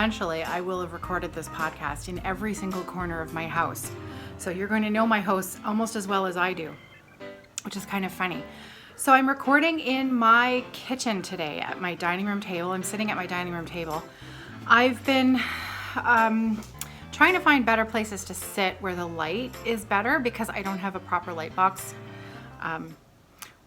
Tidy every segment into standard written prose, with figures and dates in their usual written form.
eventually I will have recorded this podcast in every single corner of my house. So you're going to know my house almost as well as I do, which is kind of funny. So I'm recording in my kitchen today at my dining room table. I'm sitting at my dining room table. I've been trying to find better places to sit where the light is better because I don't have a proper light box.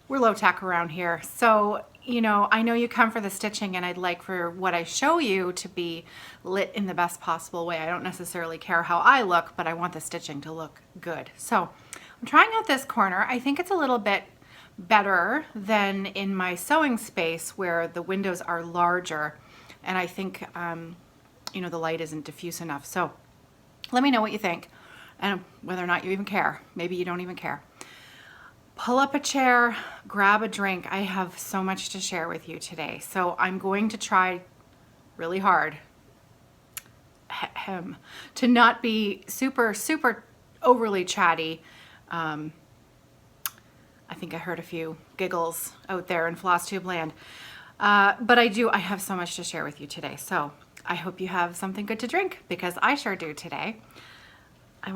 We're low tech around here. So, you know, I know you come for the stitching and I'd like for what I show you to be lit in the best possible way. I don't necessarily care how I look, but I want the stitching to look good. So I'm trying out this corner. I think it's a little bit better than in my sewing space where the windows are larger and I think, you know, the light isn't diffuse enough. So let me know what you think and whether or not you even care. Maybe you don't even care. Pull up a chair, grab a drink. I have so much to share with you today. So I'm going to try really hard to not be super overly chatty. I think I heard a few giggles out there in Flosstube land. But I have so much to share with you today. So I hope you have something good to drink because I sure do today. I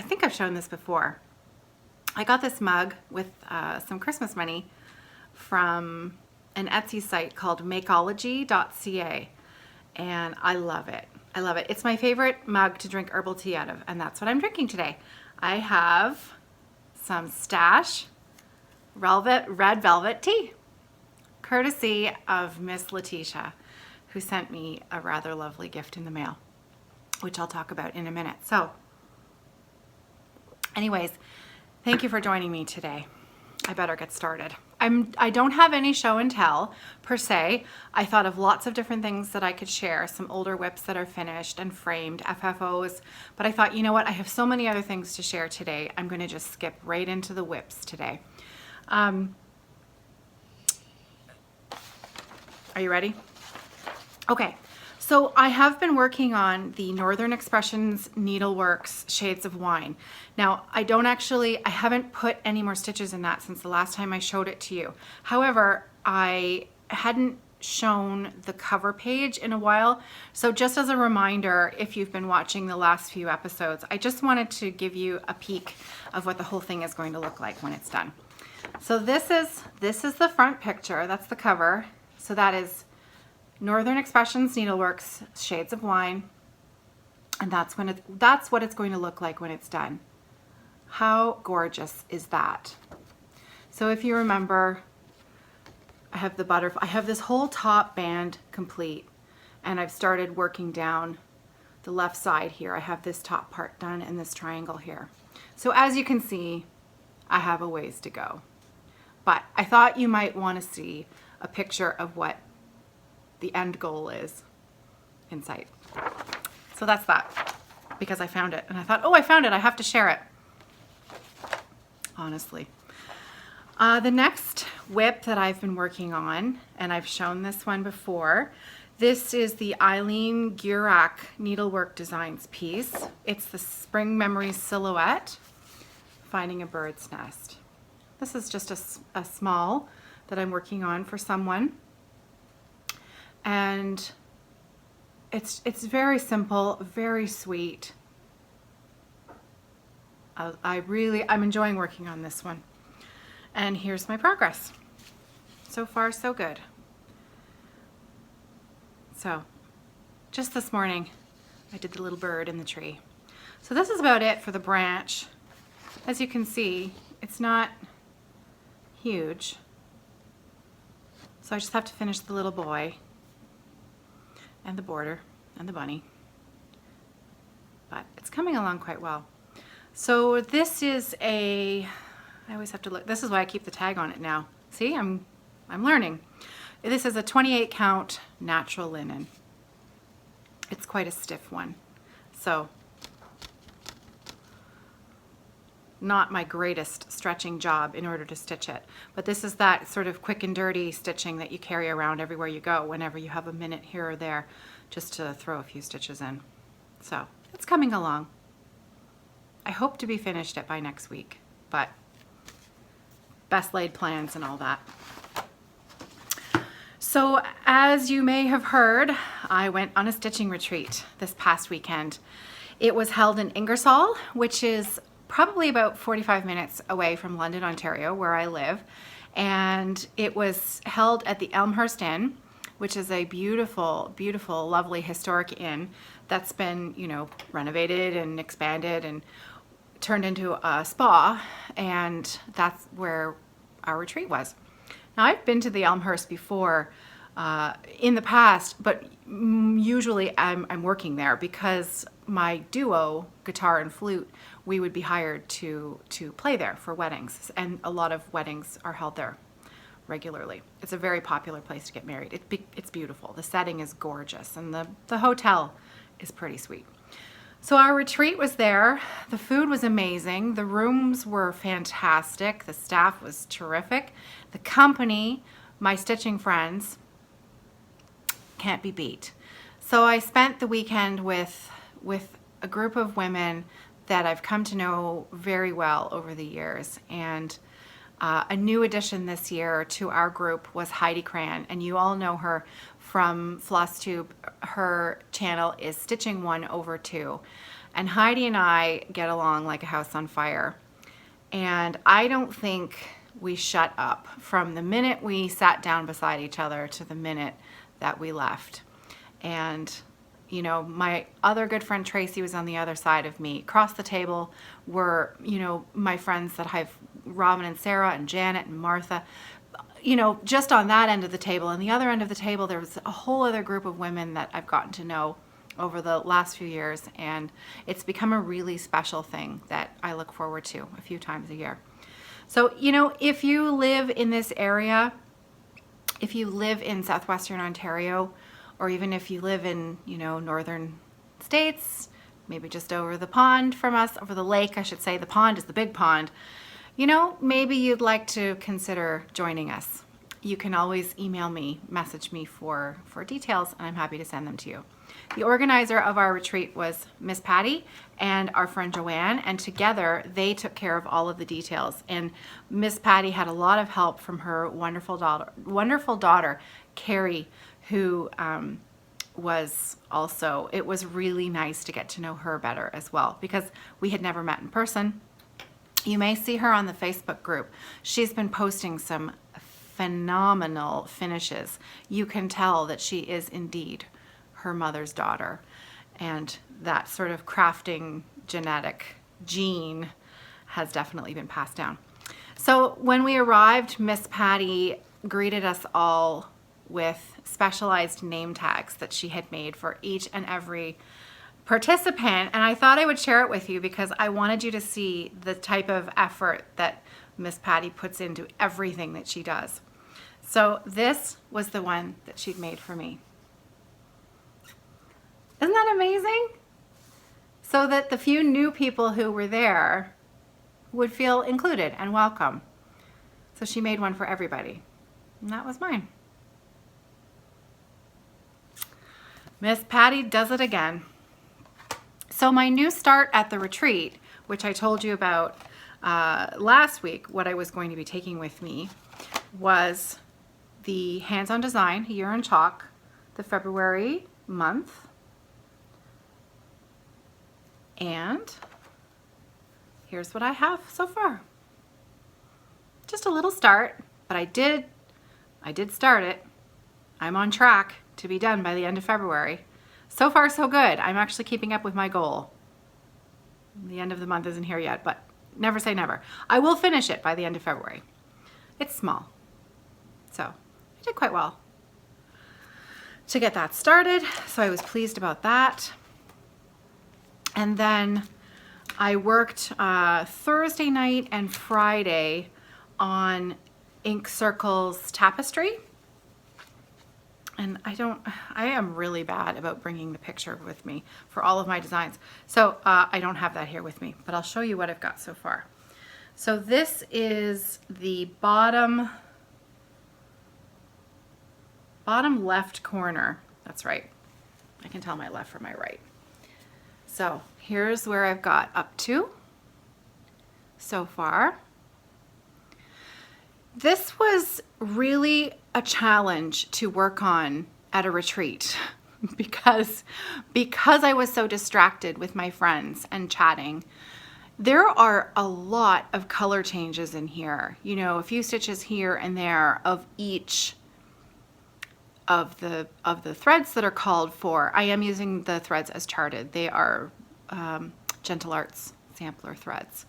think I've shown this before. I got this mug with some Christmas money from an Etsy site called Makeology.ca, and I love it. I love it. It's my favorite mug to drink herbal tea out of, and that's what I'm drinking today. I have some Stash red velvet tea, courtesy of Miss Letitia, who sent me a rather lovely gift in the mail, which I'll talk about in a minute. So anyways, thank you for joining me today. I better get started. I don't have any show and tell per se. I thought of lots of different things that I could share, some older whips that are finished and framed, FFOs, but I thought, you know what, I have so many other things to share today. I'm going to just skip right into the whips today. Are you ready? Okay. So I have been working on the Northern Expressions Needleworks Shades of Wine. Now, I haven't put any more stitches in that since the last time I showed it to you. However, I hadn't shown the cover page in a while. So just as a reminder, if you've been watching the last few episodes, I just wanted to give you a peek of what the whole thing is going to look like when it's done. So this is the front picture. That's the cover. So that is Northern Expressions Needleworks Shades of Wine, and that's what it's going to look like when it's done. How gorgeous is that? So if you remember, I have the butterfly. I have this whole top band complete, and I've started working down the left side here. I have this top part done and this triangle here. So as you can see, I have a ways to go, but I thought you might want to see a picture of what the end goal is in sight. So that's that, because I found it and I thought, oh, I found it, I have to share it. Honestly. The next whip that I've been working on, and I've shown this one before, this is the Eileen Gurak Needlework Designs piece. It's the Spring Memories Silhouette, Finding a Bird's Nest. This is just a small that I'm working on for someone. And it's very simple, very sweet. I'm enjoying working on this one. And here's my progress. So far, so good. So just this morning, I did the little bird in the tree. So this is about it for the branch. As you can see, it's not huge. So I just have to finish the little boy and the border and the bunny, but it's coming along quite well. So this is I always have to look, this is why I keep the tag on it now. See, I'm learning. This is a 28 count natural linen. It's quite a stiff one. So not my greatest stretching job in order to stitch it, but this is that sort of quick and dirty stitching that you carry around everywhere you go whenever you have a minute here or there just to throw a few stitches in. So it's coming along. I hope to be finished it by next week, but best laid plans and all that. So as you may have heard, I went on a stitching retreat this past weekend. It was held in Ingersoll, which is probably about 45 minutes away from London, Ontario, where I live. And it was held at the Elmhurst Inn, which is a beautiful, beautiful, lovely historic inn that's been, renovated and expanded and turned into a spa. And that's where our retreat was. Now, I've been to the Elmhurst before in the past, but usually I'm working there because my duo, guitar and flute, we would be hired to play there for weddings, and a lot of weddings are held there regularly. It's a very popular place to get married. It's beautiful. The setting is gorgeous, and the hotel is pretty sweet. So our retreat was there. The food was amazing. The rooms were fantastic. The staff was terrific. The company, my stitching friends, can't be beat. So I spent the weekend with a group of women that I've come to know very well over the years. And a new addition this year to our group was Heidi Cran, and you all know her from Flosstube. Her channel is Stitching 1/2, and Heidi and I get along like a house on fire. And I don't think we shut up from the minute we sat down beside each other to the minute that we left. And my other good friend Tracy was on the other side of me. Across the table were, my friends that I've, Robin and Sarah and Janet and Martha, just on that end of the table. And the other end of the table, there was a whole other group of women that I've gotten to know over the last few years. And it's become a really special thing that I look forward to a few times a year. So, if you live in this area, if you live in southwestern Ontario, or even if you live in, northern states, maybe just over the pond from us, over the lake, I should say. The pond is the big pond. Maybe you'd like to consider joining us. You can always email me, message me for details, and I'm happy to send them to you. The organizer of our retreat was Miss Patty and our friend Joanne, and together they took care of all of the details. And Miss Patty had a lot of help from her wonderful daughter, Carrie, who was also, it was really nice to get to know her better as well, because we had never met in person. You may see her on the Facebook group. She's been posting some phenomenal finishes. You can tell that she is indeed her mother's daughter, and that sort of crafting genetic gene has definitely been passed down. So when we arrived, Miss Patty greeted us all with specialized name tags that she had made for each and every participant, and I thought I would share it with you because I wanted you to see the type of effort that Miss Patty puts into everything that she does. So this was the one that she'd made for me. Isn't that amazing? So that the few new people who were there would feel included and welcome. So she made one for everybody, and that was mine. Miss Patty does it again. So my new start at the retreat, which I told you about last week, what I was going to be taking with me, was the hands-on design, Year in Chalk, the February month. And here's what I have so far. Just a little start, but I did start it. I'm on track to be done by the end of February. So far, so good. I'm actually keeping up with my goal. The end of the month isn't here yet, but never say never. I will finish it by the end of February. It's small, so I did quite well to get that started, so I was pleased about that. And then I worked Thursday night and Friday on Ink Circle's tapestry. And I am really bad about bringing the picture with me for all of my designs. So I don't have that here with me, but I'll show you what I've got so far. So this is the bottom left corner. That's right. I can tell my left from my right. So here's where I've got up to so far. This was really a challenge to work on at a retreat because I was so distracted with my friends and chatting. There are a lot of color changes in here, you know, a few stitches here and there of each of the threads that are called for. I am using the threads as charted. They are Needlearts sampler threads,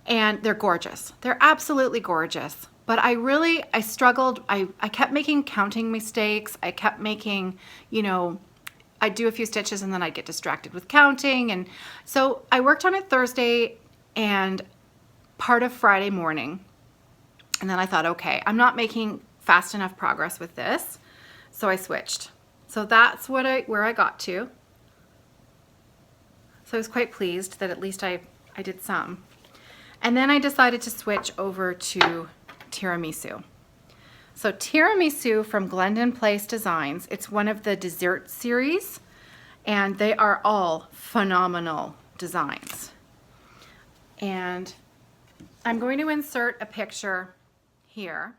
and they're gorgeous. They're absolutely gorgeous. But I struggled. I kept making counting mistakes. I kept making, you know, I'd do a few stitches and then I'd get distracted with counting. And so I worked on it Thursday and part of Friday morning. And then I thought, okay, I'm not making fast enough progress with this. So I switched. So that's where I got to. So I was quite pleased that at least I did some. And then I decided to switch over to tiramisu. So tiramisu from Glendon Place Designs, it's one of the dessert series, and they are all phenomenal designs. And I'm going to insert a picture here.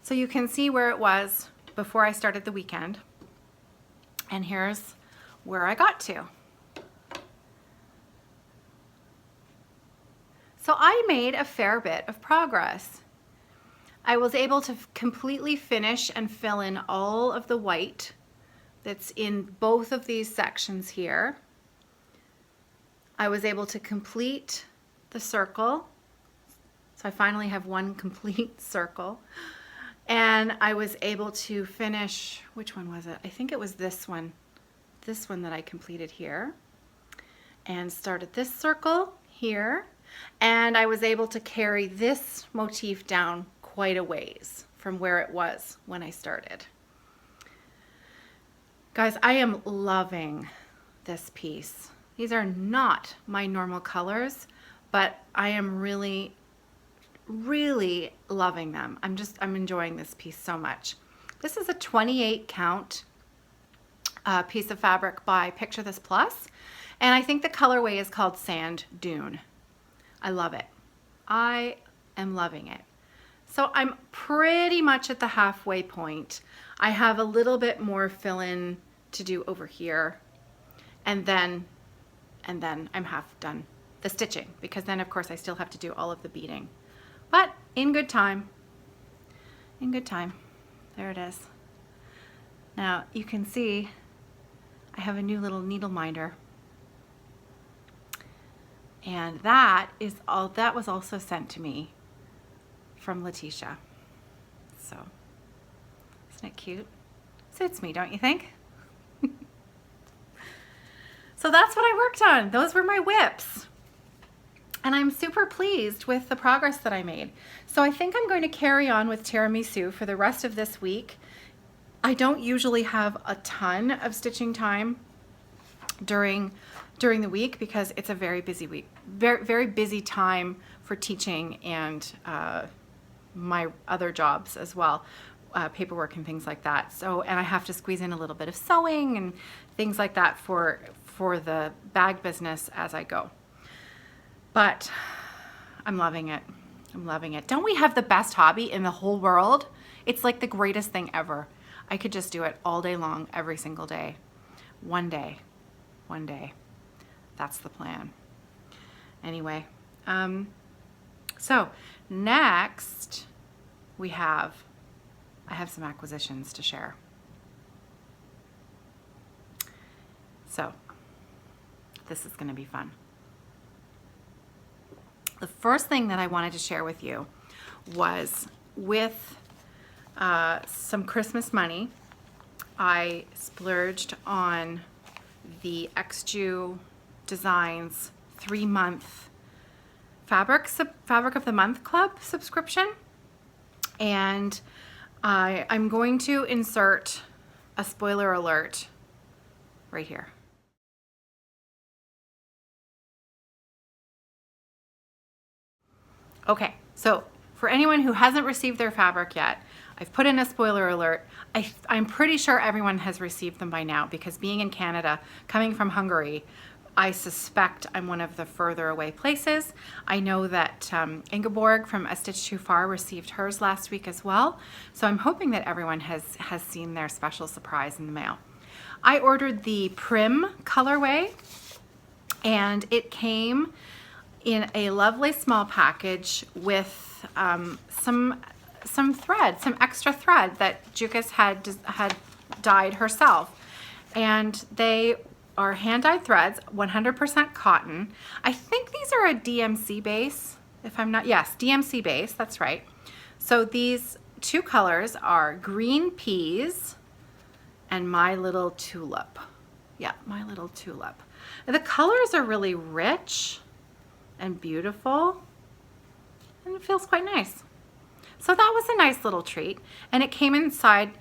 So you can see where it was before I started the weekend. And here's where I got to. So I made a fair bit of progress. I was able to completely finish and fill in all of the white that's in both of these sections here. I was able to complete the circle. So I finally have one complete circle. And I was able to finish, which one was it? I think it was this one that I completed here. And started this circle here. And I was able to carry this motif down quite a ways from where it was when I started. Guys, I am loving this piece. These are not my normal colors, but I am really loving them. I'm enjoying this piece so much. This is a 28 count piece of fabric by Picture This Plus, and I think the colorway is called Sand Dune. I love it. I am loving it. So I'm pretty much at the halfway point. I have a little bit more fill-in to do over here, and then I'm half done the stitching, because then of course I still have to do all of the beading. But in good time. In good time. There it is. Now you can see I have a new little needle minder. And that was also sent to me from Letitia. So, isn't it cute? Suits me, don't you think? So that's what I worked on. Those were my whips. And I'm super pleased with the progress that I made. So I think I'm going to carry on with tiramisu for the rest of this week. I don't usually have a ton of stitching time during the week because it's a very busy week, very busy time for teaching and my other jobs as well, paperwork and things like that. So, and I have to squeeze in a little bit of sewing and things like that for the bag business as I go. But I'm loving it. I'm loving it. Don't we have the best hobby in the whole world? It's like the greatest thing ever. I could just do it all day long, every single day. One day. That's the plan. Anyway, so next I have some acquisitions to share. So this is going to be fun. The first thing that I wanted to share with you was with some Christmas money. I splurged on the XJU Designs 3-month Fabric of the Month Club subscription. And I'm going to insert a spoiler alert right here. Okay, so for anyone who hasn't received their fabric yet, I've put in a spoiler alert. I'm pretty sure everyone has received them by now, because being in Canada, coming from Hungary, I suspect I'm one of the further away places. I know that Ingeborg from A Stitch Too Far received hers last week as well. So I'm hoping that everyone has seen their special surprise in the mail. I ordered the Prim colorway, and it came in a lovely small package with some thread, some extra thread that Jukas had dyed herself. And they are hand-dyed threads, 100% cotton. I think these are a DMC base, if I'm not, yes, DMC base, that's right. So these two colors are Green Peas and My Little Tulip. Yeah, My Little Tulip. And the colors are really rich and beautiful, and it feels quite nice. So that was a nice little treat, and it came inside,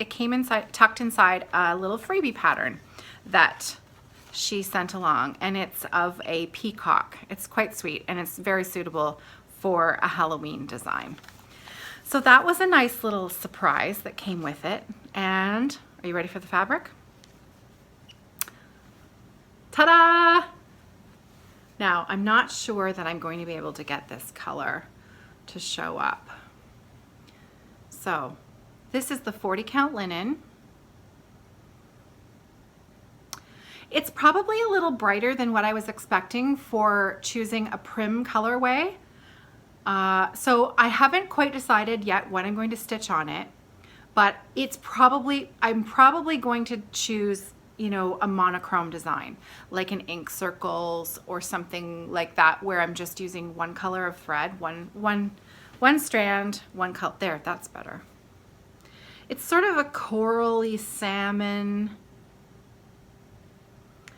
tucked inside a little freebie pattern that she sent along, and it's of a peacock. It's quite sweet, and it's very suitable for a Halloween design. So that was a nice little surprise that came with it. And are you ready for the fabric? Ta-da! Now, I'm not sure that I'm going to be able to get this color to show up. So this is the 40 count linen. It's probably a little brighter than what I was expecting for choosing a Prim colorway. So I haven't quite decided yet what I'm going to stitch on it, but I'm probably going to choose, you know, a monochrome design, like an ink circles or something like that, where I'm just using one color of thread, one strand, one color. There, that's better. It's sort of a corally salmon.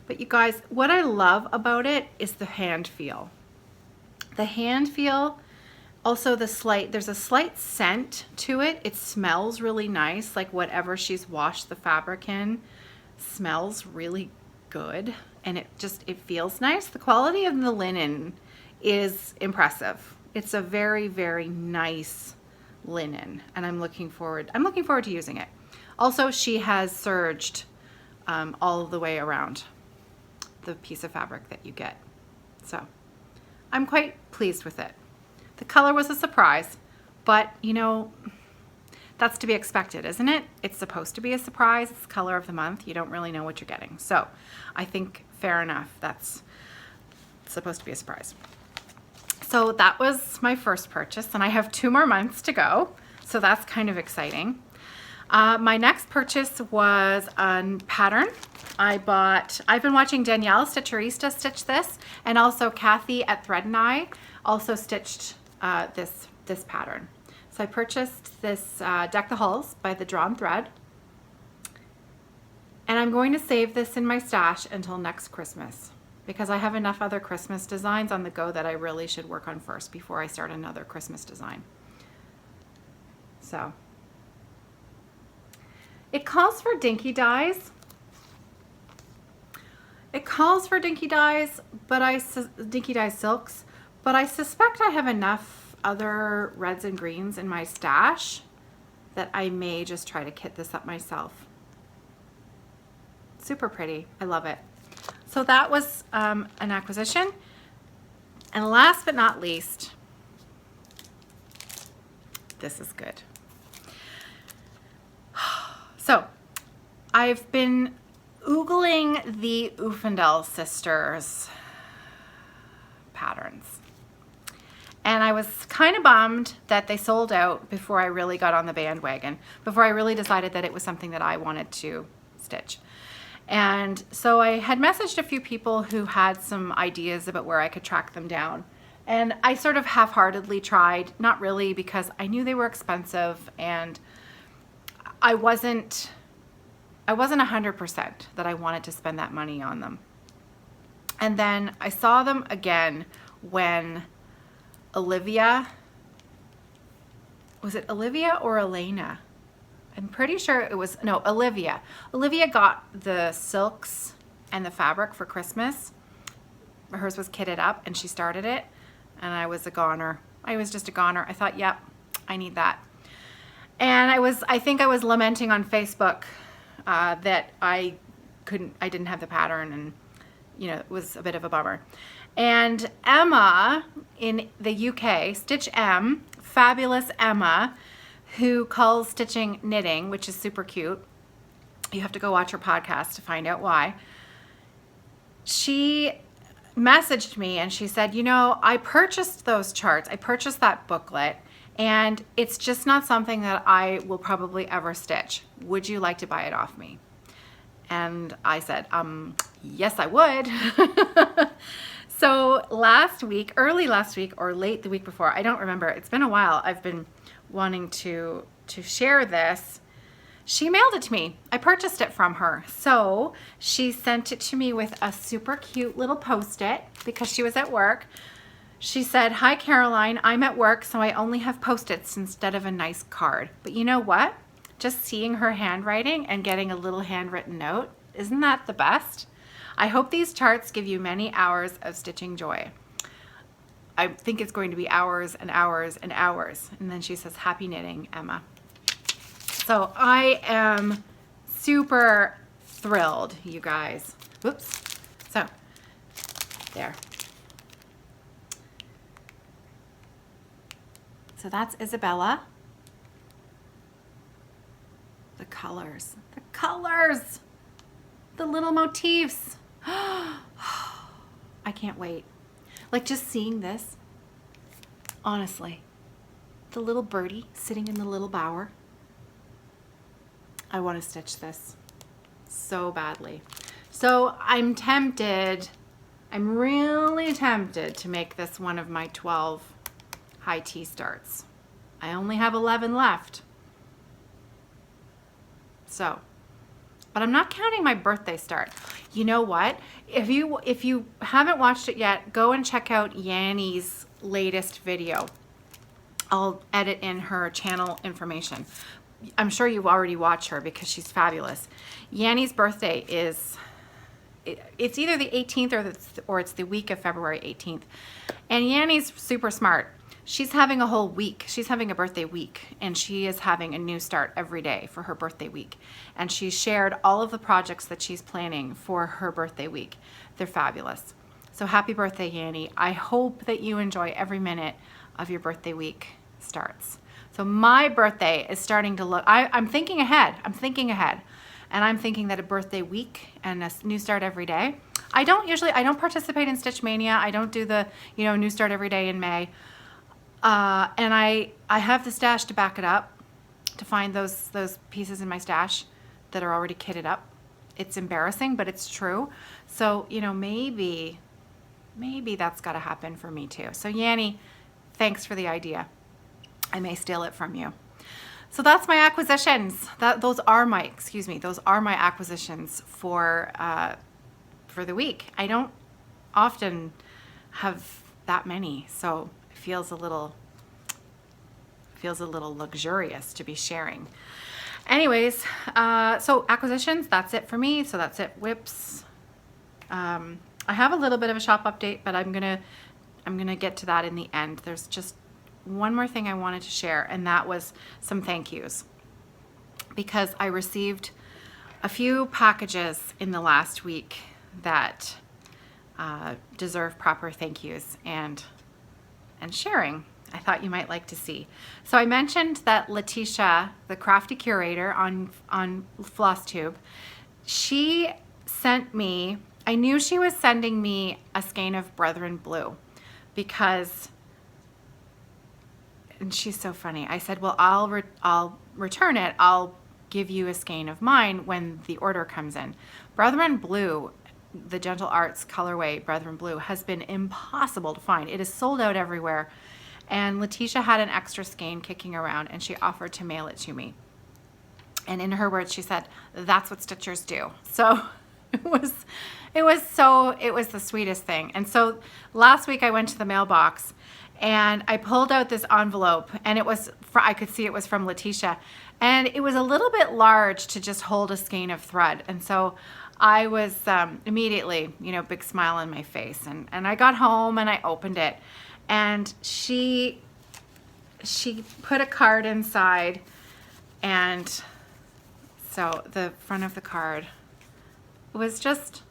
But you guys, what I love about it is the hand feel. The hand feel, also there's a slight scent to it. It smells really nice, like whatever she's washed the fabric in smells really good, and it feels nice. The quality of the linen is impressive. It's a very, very nice linen, and I'm looking forward to using it. Also, she has serged all the way around the piece of fabric that you get. So I'm quite pleased with it. The color was a surprise, but you know, that's to be expected, isn't it? It's supposed to be a surprise. It's the color of the month. You don't really know what you're getting. So I think fair enough. That's supposed to be a surprise. So that was my first purchase, and I have 2 more months to go. So that's kind of exciting. My next purchase was a pattern. I've been watching Danielle Stitcherista stitch this, and also Kathy at Thread and I also stitched this pattern. So I purchased this Deck the Halls by the Drawn Thread, and I'm going to save this in my stash until next Christmas, because I have enough other Christmas designs on the go that I really should work on first before I start another Christmas design. So it calls for dinky dyes. It calls for dinky dyes, dinky dye silks, but I suspect I have enough other reds and greens in my stash that I may just try to kit this up myself. Super pretty. I love it. So that was an acquisition. And last but not least, this is good. So I've been oogling the Ufendel sisters patterns, and I was kind of bummed that they sold out before I really got on the bandwagon, before I really decided that it was something that I wanted to stitch. And so I had messaged a few people who had some ideas about where I could track them down, and I sort of half-heartedly tried, not really, because I knew they were expensive, and I wasn't 100% that I wanted to spend that money on them. And then I saw them again when Olivia, was it Olivia or Elena? I'm pretty sure it was, no, Olivia. Olivia got the silks and the fabric for Christmas. Hers was kitted up and she started it, and I was a goner. I was just a goner. I thought, yep, I need that. And I think I was lamenting on Facebook that I didn't have the pattern, and it was a bit of a bummer. And Emma in the UK, Stitch M, fabulous Emma, who calls stitching knitting, which is super cute. You have to go watch her podcast to find out why. She messaged me and she said, I purchased those charts. I purchased that booklet, and it's just not something that I will probably ever stitch. Would you like to buy it off me? And I said, yes, I would. So early last week or late the week before, I don't remember. It's been a while. I've been wanting to share this. She mailed it to me. I purchased it from her. So she sent it to me with a super cute little Post-it because she was at work. She said, "Hi, Caroline. I'm at work, so I only have Post-its instead of a nice card." But you know what? Just seeing her handwriting and getting a little handwritten note, isn't that the best? I hope these charts give you many hours of stitching joy. I think it's going to be hours and hours and hours. And then she says, "Happy knitting, Emma." So I am super thrilled, you guys. Whoops. So there. So that's Isabella. The colors, the little motifs. I can't wait. Like, just seeing this, honestly, the little birdie sitting in the little bower. I want to stitch this so badly. So I'm really tempted to make this one of my 12 high T starts. I only have 11 left. So, but I'm not counting my birthday start. You know what? If you haven't watched it yet, go and check out Yanni's latest video. I'll edit in her channel information. I'm sure you've already watched her because she's fabulous. Yanni's birthday is, it's either the 18th or it's the week of February 18th. And Yanni's super smart. She's having a whole week. She's having a birthday week, and she is having a new start every day for her birthday week. And she shared all of the projects that she's planning for her birthday week. They're fabulous. So happy birthday, Yanni. I hope that you enjoy every minute of your birthday week starts. So my birthday is starting to look, I'm thinking ahead. And I'm thinking that a birthday week and a new start every day. I don't participate in Stitch Mania. I don't do the, new start every day in May. And I have the stash to back it up, to find those pieces in my stash that are already kitted up. It's embarrassing, but it's true. So, maybe that's got to happen for me too. So Yanni, thanks for the idea. I may steal it from you. So that's my acquisitions. Those are my acquisitions for the week. I don't often have that many, so it feels a little luxurious to be sharing. Anyways, so acquisitions, that's it for me. So that's it. Whips. I have a little bit of a shop update, but I'm gonna get to that in the end. There's just one more thing I wanted to share, and that was some thank yous, because I received a few packages in the last week that deserve proper thank yous and sharing. I thought you might like to see. So I mentioned that Letitia, the crafty curator on Flosstube, she sent me, I knew she was sending me a skein of Brethren Blue because, and she's so funny. I said, well, I'll return it. I'll give you a skein of mine when the order comes in. Brethren Blue, the Gentle Arts colorway Brethren Blue, has been impossible to find. It is sold out everywhere. And Letitia had an extra skein kicking around, and she offered to mail it to me. And in her words, she said, "That's what stitchers do." So it was the sweetest thing. And so last week I went to the mailbox and I pulled out this envelope, and I could see it was from Letitia, and it was a little bit large to just hold a skein of thread. And so I was immediately, big smile on my face, and I got home and I opened it, and she put a card inside And so the front of the card was just,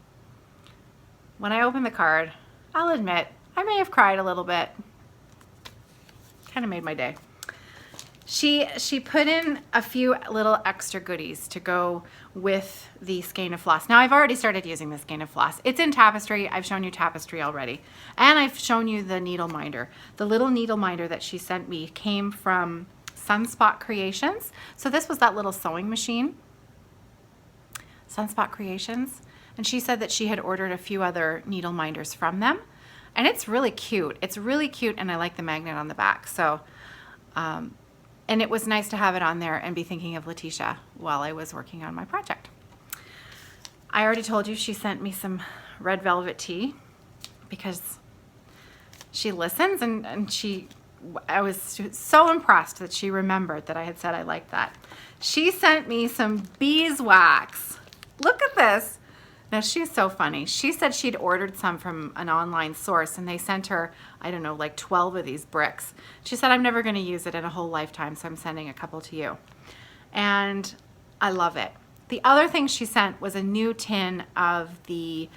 when I opened the card, I'll admit, I may have cried a little bit. Kind of made my day. She put in a few little extra goodies to go with the skein of floss. Now I've already started using the skein of floss. It's in tapestry. I've shown you tapestry already. And I've shown you the needle minder. The little needle minder that she sent me came from Sunspot Creations. So this was that little sewing machine, Sunspot Creations. And she said that she had ordered a few other needle minders from them. And it's really cute. It's really cute, and I like the magnet on the back. So, and it was nice to have it on there and be thinking of Letitia while I was working on my project. I already told you she sent me some red velvet tea because she listens, and I was so impressed that she remembered that I had said I liked that. She sent me some beeswax. Look at this. Now, she's so funny. She said she'd ordered some from an online source, and they sent her, I don't know, like 12 of these bricks. She said, I'm never going to use it in a whole lifetime, so I'm sending a couple to you. And I love it. The other thing she sent was a new tin of the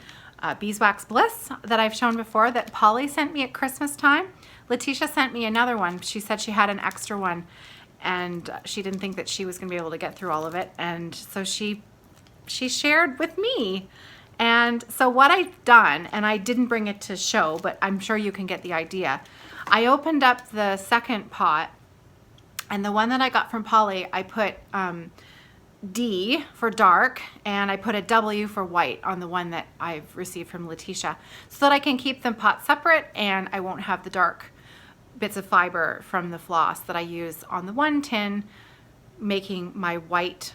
Beeswax Bliss that I've shown before that Polly sent me at Christmas time. Letitia sent me another one. She said she had an extra one, and she didn't think that she was going to be able to get through all of it. And so she shared with me. And so what I've done, and I didn't bring it to show, but I'm sure you can get the idea. I opened up the second pot, and the one that I got from Polly, I put D for dark, and I put a W for white on the one that I've received from Letitia, so that I can keep them pot separate, and I won't have the dark bits of fiber from the floss that I use on the one tin, making my white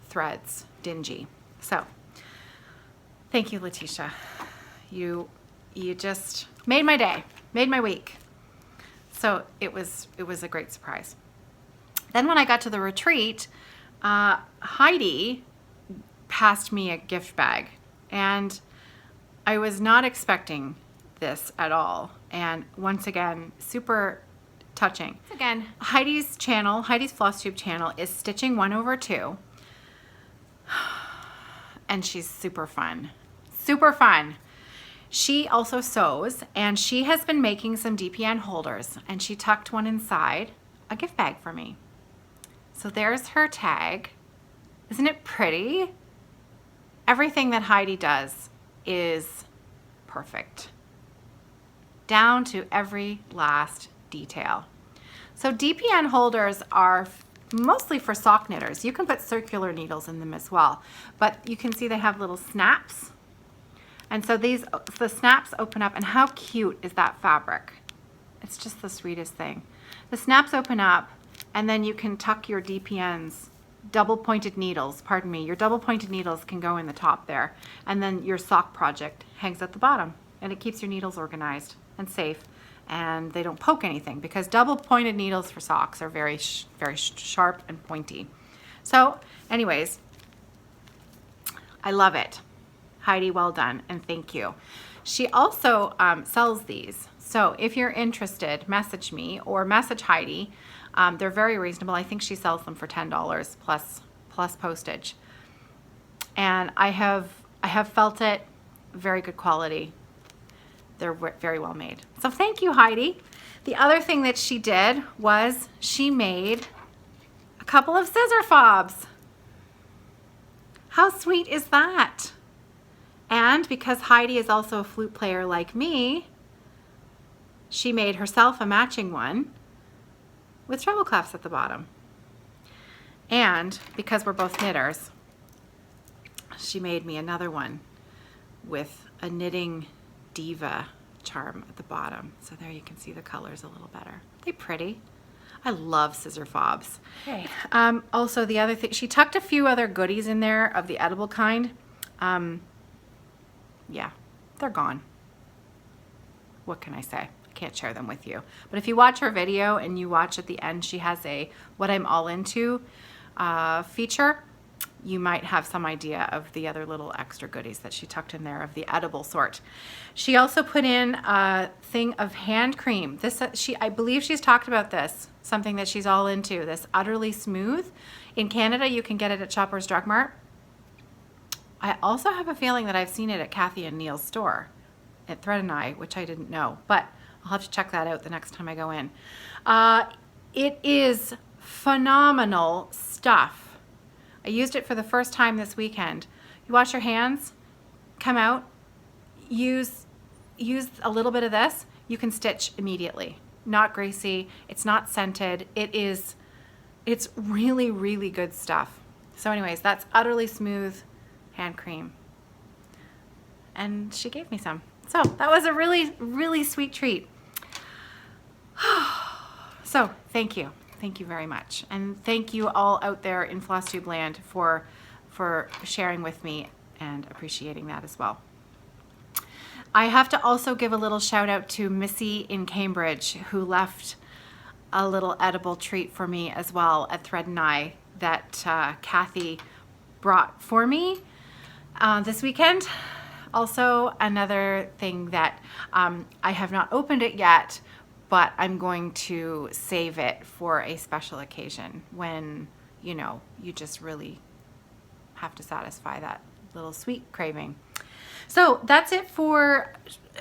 threads dingy. So thank you, Letitia. You just made my day, made my week. So it was a great surprise. Then when I got to the retreat, Heidi passed me a gift bag, and I was not expecting this at all. And once again, super touching. Again, Heidi's channel, Heidi's Flosstube channel, is Stitching 1/2. And she's super fun. Super fun. She also sews, and she has been making some DPN holders, and she tucked one inside a gift bag for me. So there's her tag. Isn't it pretty? Everything that Heidi does is perfect, down to every last detail. So DPN holders are mostly for sock knitters. You can put circular needles in them as well, but you can see they have little snaps. And so the snaps open up, and how cute is that fabric? It's just the sweetest thing. The snaps open up, and then you can tuck your DPNs, double pointed needles, pardon me, your double pointed needles can go in the top there, and then your sock project hangs at the bottom, and it keeps your needles organized and safe, and they don't poke anything, because double pointed needles for socks are very sharp and pointy. So anyways, I love it. Heidi, well done, and thank you. She also sells these. So if you're interested, message me or message Heidi. They're very reasonable. I think she sells them for $10 plus postage. And I have felt it, very good quality. They're very well made. So thank you, Heidi. The other thing that she did was she made a couple of scissor fobs. How sweet is that? And because Heidi is also a flute player like me, she made herself a matching one with treble clefs at the bottom. And because we're both knitters, she made me another one with a knitting diva charm at the bottom. So there you can see the colors a little better. Aren't they pretty? I love scissor fobs. Okay. Also, the other thing, she tucked a few other goodies in there of the edible kind. Yeah, they're gone. What can I say? I can't share them with you. But if you watch her video and you watch at the end, she has a What I'm All Into feature. you might have some idea of the other little extra goodies that she tucked in there of the edible sort. She also put in a thing of hand cream. This, I believe she's talked about this, something that she's all into, this Utterly Smooth. In Canada, you can get it at Shoppers Drug Mart. I also have a feeling that I've seen it at Kathy and Neil's store at Thread and I, which I didn't know, but I'll have to check that out the next time I go in. It is phenomenal stuff. I used it for the first time this weekend. You wash your hands, come out, use a little bit of this, you can stitch immediately. Not greasy, it's not scented, it's really, really good stuff. So anyways, that's Utterly Smooth hand cream. And she gave me some. So that was a really, really sweet treat. So thank you. Thank you very much. And thank you all out there in Flosstube land for sharing with me and appreciating that as well. I have to also give a little shout out to Missy in Cambridge, who left a little edible treat for me as well at Thread and I that Kathy brought for me this weekend. Also another thing that I have not opened it yet, but I'm going to save it for a special occasion when, you know, you just really have to satisfy that little sweet craving. So that's it for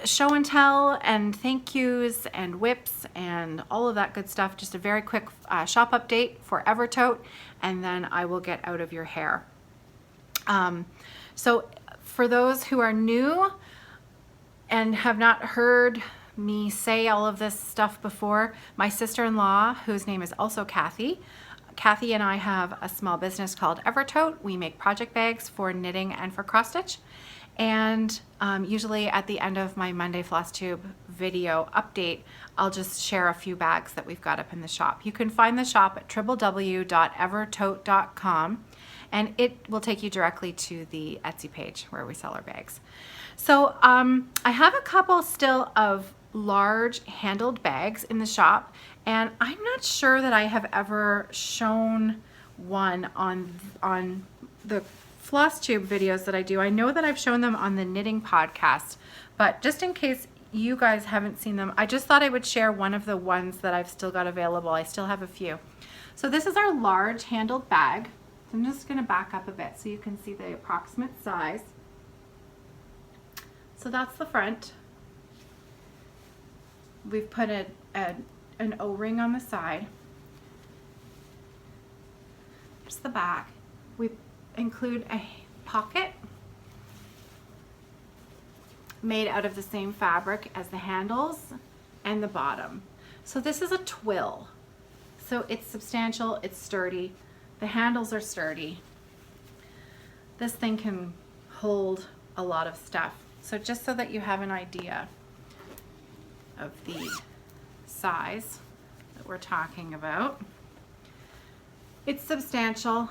show and tell and thank yous and whips and all of that good stuff. Just a very quick shop update for Evertote, and then I will get out of your hair. So for those who are new and have not heard me say all of this stuff before, my sister-in-law, whose name is also Kathy and I have a small business called Evertote. We make project bags for knitting and for cross stitch. And usually at the end of my Monday Flosstube video update, I'll just share a few bags that we've got up in the shop. You can find the shop at www.evertote.com, and it will take you directly to the Etsy page where we sell our bags. So I have a couple still of large handled bags in the shop, and I'm not sure that I have ever shown one on the Flosstube videos that I do. I know that I've shown them on the knitting podcast, but just in case you guys haven't seen them, I just thought I would share one of the ones that I've still got available. I still have a few. So this is our large handled bag. So I'm just going to back up a bit so you can see the approximate size. So that's the front. We've put an O-ring on the side. Here's the back. We include a pocket made out of the same fabric as the handles and the bottom. So this is a twill. So it's substantial, it's sturdy. The handles are sturdy. This thing can hold a lot of stuff. So just so that you have an idea of the size that we're talking about, it's substantial,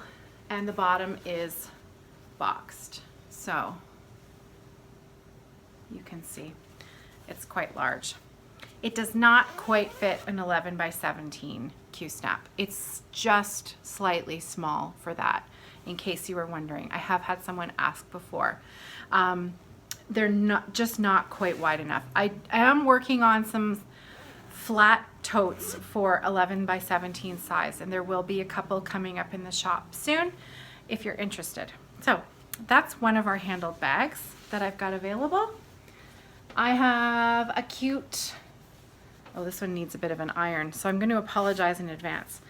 and the bottom is boxed. So you can see it's quite large. It does not quite fit an 11 by 17 Q-snap. It's just slightly small for that, in case you were wondering. I have had someone ask before. They're not quite wide enough. I am working on some flat totes for 11 by 17 size, and there will be a couple coming up in the shop soon if you're interested. So that's one of our handled bags that I've got available. I have a cute, oh, this one needs a bit of an iron, so I'm going to apologize in advance.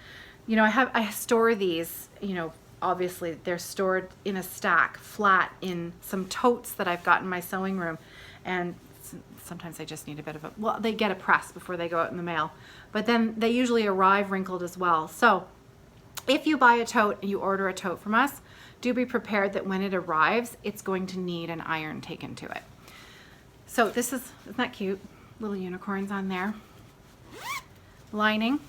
You know, I store these, you know, obviously they're stored in a stack flat in some totes that I've got in my sewing room, and sometimes they just need a bit of a, well, they get a press before they go out in the mail, but then they usually arrive wrinkled as well. So if you buy a tote and you order a tote from us, do be prepared that when it arrives, it's going to need an iron taken to it. So this is, isn't that cute? Little unicorns on there. Lining,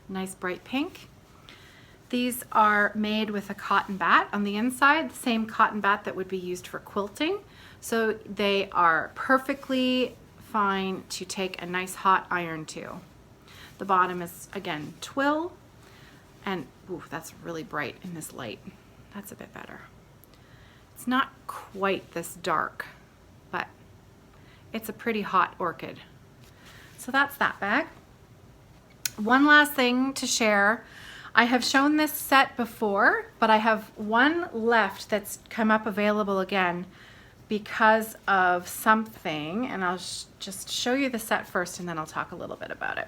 nice bright pink. These are made with a cotton bat on the inside, the same cotton bat that would be used for quilting. So they are perfectly fine to take a nice hot iron to. The bottom is, again, twill. And ooh, that's really bright in this light. That's a bit better. It's not quite this dark, but it's a pretty hot orchid. So that's that bag. One last thing to share. I have shown this set before, but I have one left that's come up available again because of something, and I'll just show you the set first and then I'll talk a little bit about it.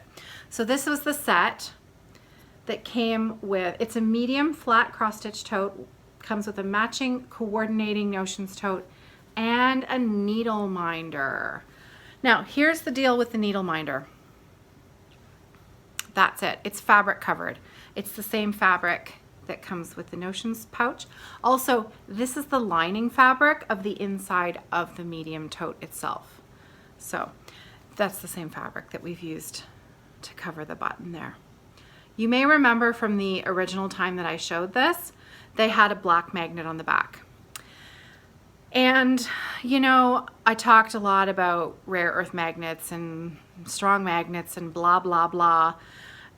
So this was the set that came with, it's a medium flat cross stitch tote, comes with a matching coordinating notions tote and a needle minder. Now here's the deal with the needle minder. That's it, it's fabric covered. It's the same fabric that comes with the notions pouch. Also, this is the lining fabric of the inside of the medium tote itself. So that's the same fabric that we've used to cover the button there. You may remember from the original time that I showed this, they had a black magnet on the back. And you know, I talked a lot about rare earth magnets and strong magnets and blah, blah, blah.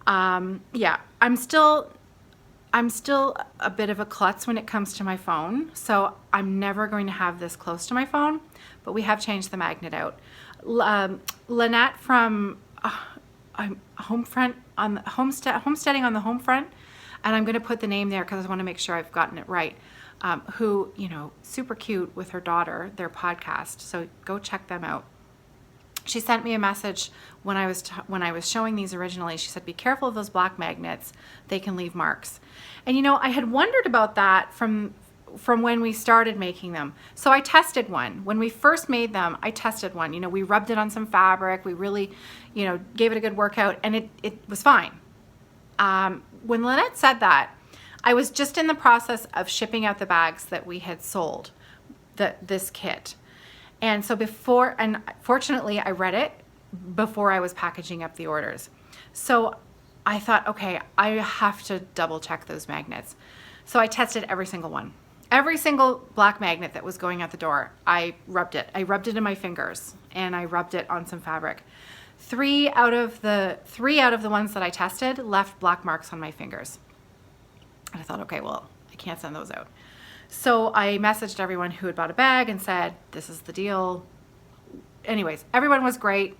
Yeah, I'm still a bit of a klutz when it comes to my phone, so I'm never going to have this close to my phone, but we have changed the magnet out. Lynette from Homesteading on the Homefront, and I'm going to put the name there because I want to make sure I've gotten it right, who, you know, super cute with her daughter, their podcast, so go check them out. She sent me a message when I was showing these originally. She said, be careful of those black magnets. They can leave marks. And you know, I had wondered about that from when we started making them. So I tested one. When we first made them, I tested one. You know, we rubbed it on some fabric. We really, you know, gave it a good workout, and it was fine. When Lynette said that, I was just in the process of shipping out the bags that we had sold, this kit. And so and fortunately I read it before I was packaging up the orders. So I thought, okay, I have to double check those magnets. So I tested every single one. Every single black magnet that was going out the door, I rubbed it. I rubbed it in my fingers and I rubbed it on some fabric. Three out of the ones that I tested left black marks on my fingers. And I thought, okay, well, I can't send those out. So I messaged everyone who had bought a bag and said, this is the deal. Anyways, everyone was great.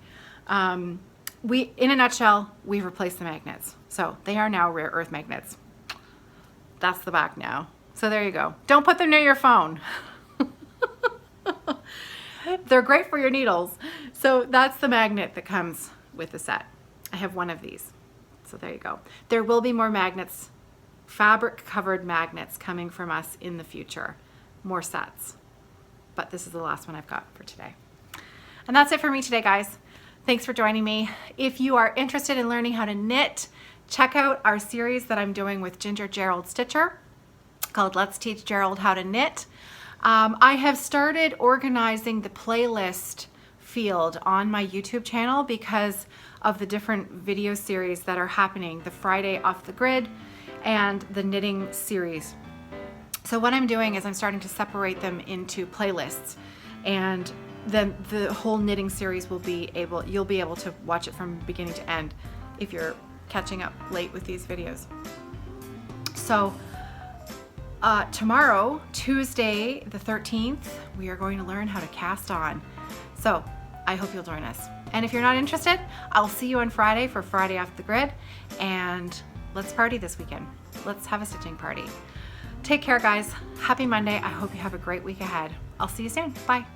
In a nutshell, we've replaced the magnets. So they are now rare earth magnets. That's the back now. So there you go. Don't put them near your phone. They're great for your needles. So that's the magnet that comes with the set. I have one of these. So there you go. There will be more magnets, fabric covered magnets coming from us in the future, more sets, but this is the last one I've got for today. And that's it for me today, guys. Thanks for joining me. If you are interested in learning how to knit, check out our series that I'm doing with Ginger Gerald Stitcher called Let's Teach Gerald How to Knit. I have started organizing the playlist field on my YouTube channel because of the different video series that are happening, the Friday Off the Grid and the knitting series. So what I'm doing is I'm starting to separate them into playlists, and then the whole knitting series you'll be able to watch it from beginning to end if you're catching up late with these videos. So tomorrow, Tuesday the 13th, we are going to learn how to cast on. So I hope you'll join us. And if you're not interested, I'll see you on Friday for Friday Off the Grid, and let's party this weekend. Let's have a stitching party. Take care, guys. Happy Monday. I hope you have a great week ahead. I'll see you soon. Bye.